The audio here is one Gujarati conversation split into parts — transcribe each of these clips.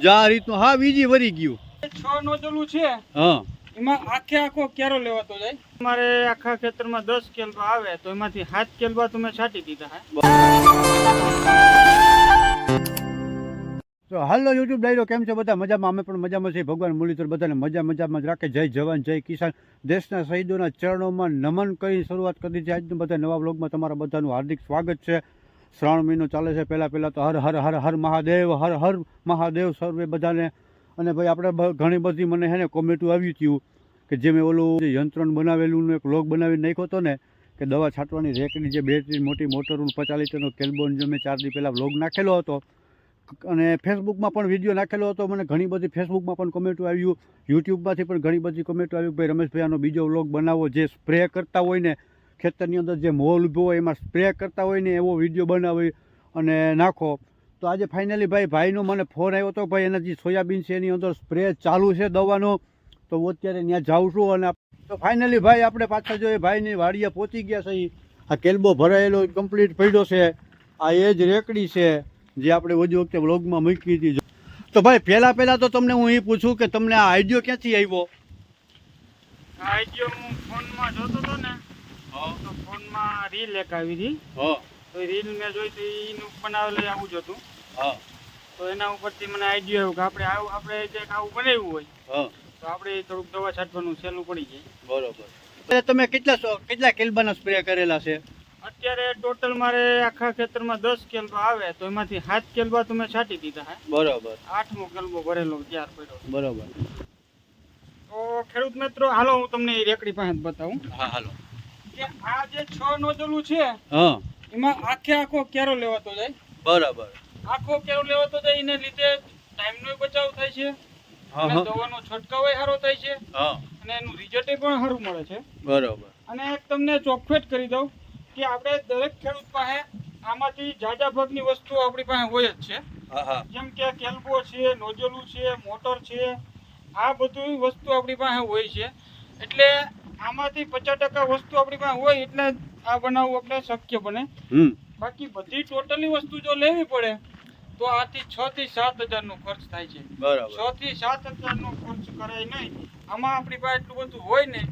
જા રીતનું હા બીજી વરી ગયું 6 નોઝલું છે હા એમાં આખો કેરો લેવાતો જાય તમારે આખા ખેતરમાં 10 કેલબા આવે તો એમાંથી 7 કેલબા તમે છાંટી દીધા હે તો હાલો યુટ્યુબ ડાયરો કેમ છે બધા મજામાં અમે પણ મજામાં છીએ ભગવાન મુરલીધર બધાને મજામાં જ રાખે જય જવાન જય કિસાન દેશના શહીદોના ચરણોમાં નમન કરી શરૂઆત કરી છે આજના બધા નવા વ્લોગમાં તમારા બધાનું હાર્દિક સ્વાગત છે શ્રાવણ મહિનો ચાલે છે પહેલાં તો હર હર હર હર મહાદેવ હર હર મહાદેવ સર્વે બધાને અને ભાઈ આપણે ઘણી બધી મને હે ને કોમેન્ટો આવ્યું હતું કે જે મેં ઓલું યંત્રણ બનાવેલું એક વ્લોગ બનાવી નાખ્યો હતો ને કે દવા છાંટવાની રેકડી જે બેટરી મોટી મોટરનું 50 લીટરનો કેલ્બોન જે મેં 4 દી પહેલાં વ્લોગ નાખેલો હતો અને ફેસબુકમાં પણ વિડીયો નાખેલો હતો મને ઘણી બધી ફેસબુકમાં પણ કોમેન્ટો આવ્યું યુટ્યુબમાંથી પણ ઘણી બધી કોમેન્ટો આવી ભાઈ રમેશભાઈ આનો બીજો વ્લોગ બનાવો જે સ્પ્રે કરતા હોય ને ખેતરની અંદર જે મોલ ઊભો હોય એમાં સ્પ્રે કરતા હોય ને એવો વિડીયો બનાવી અને નાખો તો આજે ફાઇનલી ભાઈનો મને ફોન આવ્યો હતો ભાઈ એના જે સોયાબીન છે એની અંદર સ્પ્રે ચાલુ છે દવાનો તો હું અત્યારે ત્યાં જાઉં છું અને તો ફાઇનલી ભાઈ આપણે પાછા જોઈએ ભાઈની વાડીએ પહોંચી ગયા છે આ કેલ્બો ભરાયેલો કમ્પ્લીટ પડ્યો છે આ એ જ રેકડી છે જે આપણે ઓજી વખતે વ્લોગમાં મૂકી હતી તો ભાઈ પહેલાં તો તમને હું એ પૂછું કે તમને આ આઈડિયો ક્યાંથી આવ્યો આ આઈડિયો હું ફોનમાં જોતો હતો ને તો ફોનમાં રીલ એક આવી હતી તો રીલ મેં જોઈ તો એનું બનાવેલું આવું જ હતું તો એના ઉપરથી મને આઈડિયો આવ્યો કે આપણે જે આવું બનાવ્યું હોય તો આપણે થોડુંક દવા છાંટવાનું સહેલું પડી જાય બરોબર તમે કેટલા કેલ્બાના સ્પ્રે કરેલા છે અત્યારે ટોટલ મારે આખા ખેતરમાં 10 કેલબા આવે તો એમાંથી 7 કેલબા તમે છાંટી દીધા હે બરોબર 8મો કેલબો ભરેલો ત્યાર પડ્યો બરોબર તો ખેડૂત મિત્રો હાલો હું તમને એ રેકડી પાસે બતાવું હા હાલો કે આ જે 6 નોઝલું છે એમાં આખો કેરો લેવાતો જાય બરાબર આખો કેરો લેવાતો જાય એને લીધે ટાઈમનો બચાવ થાય છે અને દવાનો છંટકાવ સારો થાય છે અને એનું રિઝલ્ટ પણ સારું મળે છે બરાબર અને એક તમને ચોખવટ કરી દઉં કે આપણે દરેક ખેડૂત પાસે આમાંથી જાજા ભાગની વસ્તુ આપણી પાસે હોય જ છે જેમ કે કેલ્બો છે નોઝલું છે મોટર છે આ બધી વસ્તુ આપણી પાસે હોય છે એટલે આમાંથી 50% વસ્તુ આપણી પાસે હોય એટલે આ બનાવવું આપણે શક્ય બને બાકી બધી ટોટલી વસ્તુ જો લેવી પડે તો આથી 6 થી 7 હજારનો ખર્ચ થાય છે 6 થી 7 હજારનો ખર્ચ કરાય નહીં આમાં આપણી પાસે એટલું બધું હોય ને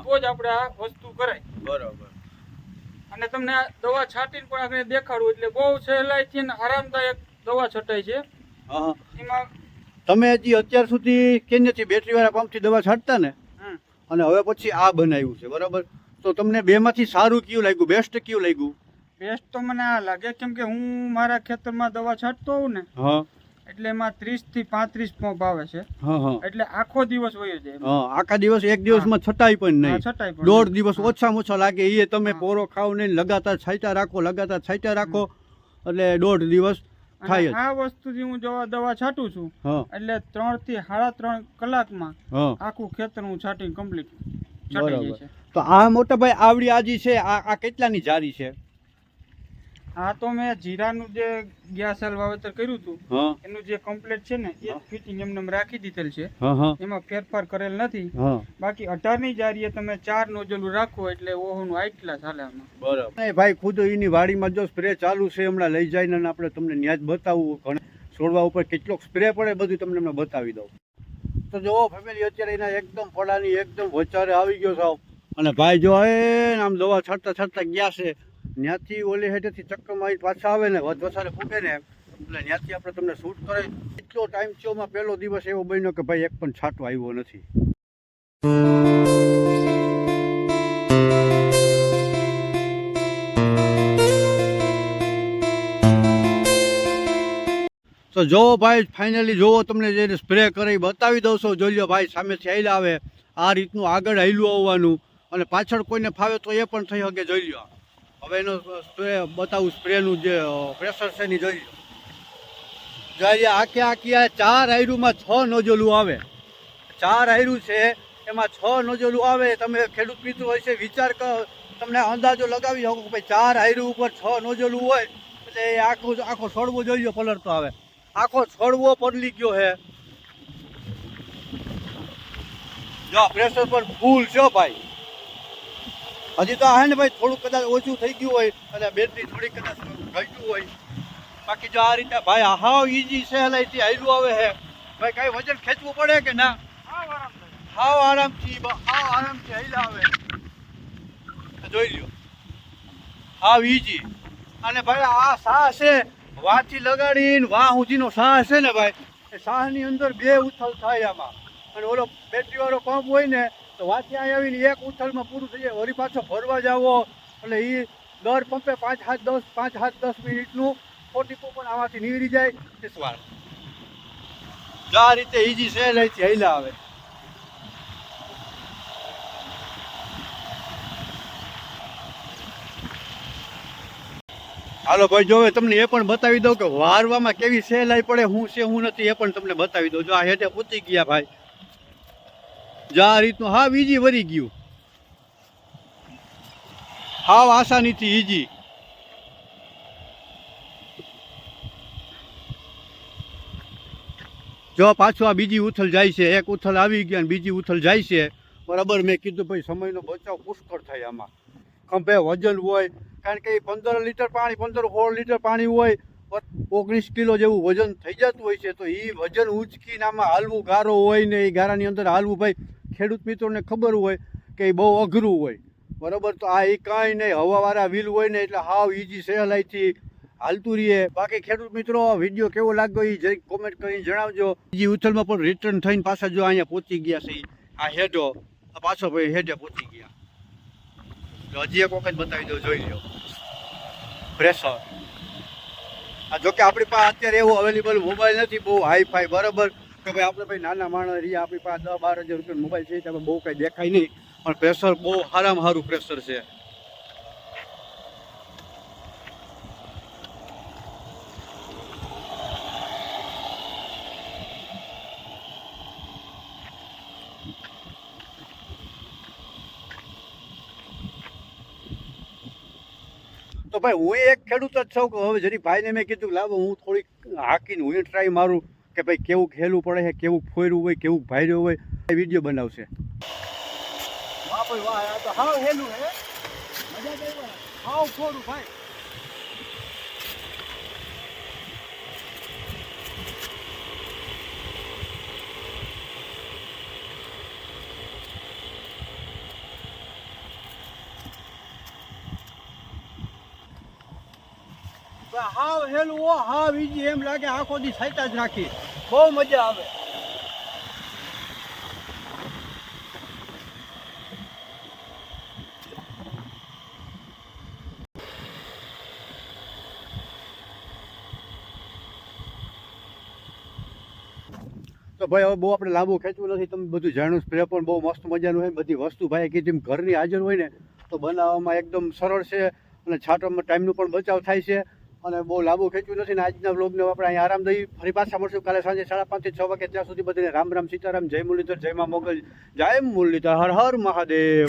તો જ આપણે આ વસ્તુ કરાય બરાબર અને તમને દવા છાંટીને પણ આપણે દેખાડું એટલે બહુ સહેલાઈથી અને આરામદાયક દવા છટાય છે એમાં તમે હજી અત્યાર સુધી કેનેથી બેટરી વાળા પંપથી દવા છાંટતા ને અને હવે પછી આ બનાવ્યું છે બરાબર તો તમને બેમાંથી સારું કયું લાગ્યું બેસ્ટ કયું લાગ્યું બેસ્ટ તો મને આ લાગે કેમ કે હું મારા ખેતરમાં દવા છાંટતો હોઉં ને એટલે એમાં 30 થી 35 પંપ આવે છે એટલે આખો દિવસ વયો જાય આખા દિવસ એક દિવસમાં છટાય પણ નહીં દોઢ દિવસ ઓછામાં ઓછા લાગે એ તમે પોરો ખાવ નહીં લગાતાર છાંટ્યા રાખો એટલે દોઢ દિવસ થાય આ વસ્તુથી હું દવા છાંટું છું એટલે 3 થી 3.5 કલાકમાં આખું ખેતર હું છાંટીને કમ્પ્લીટ છટાઈ જાય છે તો આ મોટા ભાઈ આવડી આજી છે આ કેટલાની જારી છે આ તો મેં જીરાનું જે ગયા સાલ વાવેતર કર્યું હતું એનું જે કમ્પ્લીટ છે ને એ ફિટિંગ એમને રાખી દીધેલ છે એમાં ફેરફાર કરેલ નથી બાકી 18 ની જારીએ તમે 4 નોઝલું રાખો એટલે ઓહોનું આટલા ચાલે આમાં બરાબર ભાઈ ખુદ એની વાડીમાં જો સ્પ્રે ચાલુ છે હમણાં લઈ જઈને આપણે તમને ન્યાજ બતાવવું છોડવા ઉપર કેટલો સ્પ્રે પડે બધું તમને બતાવી દઉં તો જોવો ફેમિલી અત્યારે એના એકદમ પડાની એકદમ વચારે આવી ગયો સાવ અને ભાઈ જો આમ દવા છાંટતા ગયા છે ત્યાંથી ઓલી હેઠેથી ચક્કર મારી પાછા આવે ને વસારે ફૂટે ને એટલે ત્યાંથી આપણે તમને શૂટ કરે એટલો ટાઈમ થયોમાં પહેલો દિવસ એવો બન્યો કે ભાઈ એક પણ છાંટો આવ્યો નથી તો જોવો ભાઈ ફાઇનલી જોવો તમને જે સ્પ્રે કરી બતાવી દઉં છો જોઈ લો ભાઈ સામેથી હાલ્યા આવે આ રીતનું આગળ હાલ્યું આવવાનું અને પાછળ કોઈને ફાવે તો એ પણ થઈ શકે જોઈ લો હવે એનો સ્પ્રે બતાવું સ્પ્રેનું જે પ્રેશર છે એની જોઈ લો જોઈએ આખી આ 4 આયરુમાં 6 નોઝલું આવે 4 આયરું છે એમાં 6 નોઝલું આવે તમે ખેડૂત મિત્રો હશે વિચાર કરો તમને અંદાજો લગાવી શકો કે ભાઈ 4 આયરું ઉપર 6 નોઝલું હોય એટલે એ આખો છોડવો જોઈ લો પલળતો આવે આખો છોડવો પડલી ગયો હે જો પ્રેશર પર ફૂલ છે ભાઈ હજી તો આ ને ભાઈ થોડુંક કદાચ ઓછું થઈ ગયું હોય અને બેટરી થોડી કદાચ ઘટ્યું હોય બાકી જો આ રીતે ભાઈ હાવ ઈજી સહેલાઈથી હાલ્યું આવે છે ભાઈ કઈ વજન ખેંચવું પડે કે ના હાવ આરામથી હાલ્યા આવે જોઈ લ્યો હાવ ઈજી અને ભાઈ આ સાહ છે વાથી લગાડીને વાહ સુધીનો સાહ છે ને ભાઈ એ સાહની અંદર 2 ઉથલ થાય આમાં અને ઓલો બેટરી વાળો પંપ હોય ને તો વાથી અહીં આવીને એક ઉથલમાં પૂરું થઈ જાય વળી પાછો ભરવા જાવો એટલે એ દર પંપે 5-10 મિનિટનું 40 પણ આમાંથી નીકળી જાય તે સવાર જો આ રીતે ઈજી સહેલાઈથી હાલ્યા આવે હાલો ભાઈ જો તમને એ પણ બતાવી દઉં કે વારવામાં કેવી સહેલાઈ પડે હું છે હું નથી એ પણ તમને બતાવી દઉં જો આ હેઠે પૂછી ગયા ભાઈ જો આ રીતનું હાવ ઈજી વરી ગયું હાવ આસાનીથી ઈજી જો પાછું આ બીજી ઉથલ જાય છે એક ઉથલ આવી ગયા અને બીજી ઉથલ જાય છે બરાબર મેં કીધું ભાઈ સમયનો બચાવ પુષ્કળ થાય આમાં ખંભે વજન હોય કારણ કે 15 લીટર પાણી 15-16 લીટર પાણી હોય 19 કિલો જેવું વજન થઈ જતું હોય છે તો એ વજન ઉંચકીને આમાં હાલવું ગારો હોય ને એ ગારાની અંદર હાલવું ભાઈ ખેડૂત મિત્રોને ખબર હોય કે એ બહુ અઘરું હોય બરાબર તો આ એ કાંઈ નહીં હવાવાળા વ્હીલ હોય ને એટલે હાવ ઈજી સહેલાઈથી હાલતું રહીએ બાકી ખેડૂત મિત્રો વિડીયો કેવો લાગ્યો એ જરી કોમેન્ટ કરીને જણાવજો બીજી ઉથલમાં પણ રિટર્ન થઈને પાછા જો અહીંયા પહોંચી ગયા છે આ હેડો પાછો ભાઈ હેડે પહોંચી ગયા તો હજી એક વખત બતાવી દો જોઈ લો પ્રેશર આ જોકે આપણી પાસે અત્યારે એવું અવેલેબલ મોબાઈલ નથી બહુ હાઈફાઈ બરાબર કે ભાઈ આપણે ભાઈ નાના માણસ રહીએ આપણી પાસે 10-12 હજાર રૂપિયાનો મોબાઈલ છે તો બહુ કાંઈ દેખાય નહીં પણ પ્રેશર બહુ સારામાં સારું પ્રેશર છે તો ભાઈ હું એક ખેડૂત જ છું કે હવે જરી ભાઈને મેં કીધું લાવો હું થોડીક હાકીને હું ટ્રાય મારું કે ભાઈ કેવું ખેલું પડે છે કેવું ફોર્યું હોય કેવું ભાર્યું હોય વિડીયો બનાવશે વાહ ભાઈ વાહ આ તો હાવ હેલું હે મજા આવી હાવ થોડું ભાઈ હાવ હેલું હો હાવ ઈજી એમ લાગે આખો દી સાઈટા જ રાખી બહુ મજા આવે તો ભાઈ હવે બહુ આપણે લાંબુ ખેંચવું નથી તમે બધું જાણ્યું સ્પ્રે પણ બહુ મસ્ત મજાનું હોય બધી વસ્તુ ભાઈ કીધી ઘરની હાજર હોય ને તો બનાવવામાં એકદમ સરળ છે અને છાંટવામાં ટાઈમનો પણ બચાવ થાય છે અને બહુ લાંબુ ખેંચ્યું નથી ને આજના વ્લોગને આપણે અહીં આરામ દઈ ફરી પાછા મળશું કાલે સાંજે 5:30 થી 6 વાગે ત્યાં સુધી બધાને રામ રામ સીતારામ જય મુરલીધર જય મા મોગલ જય મુરલીધર હર હર મહાદેવ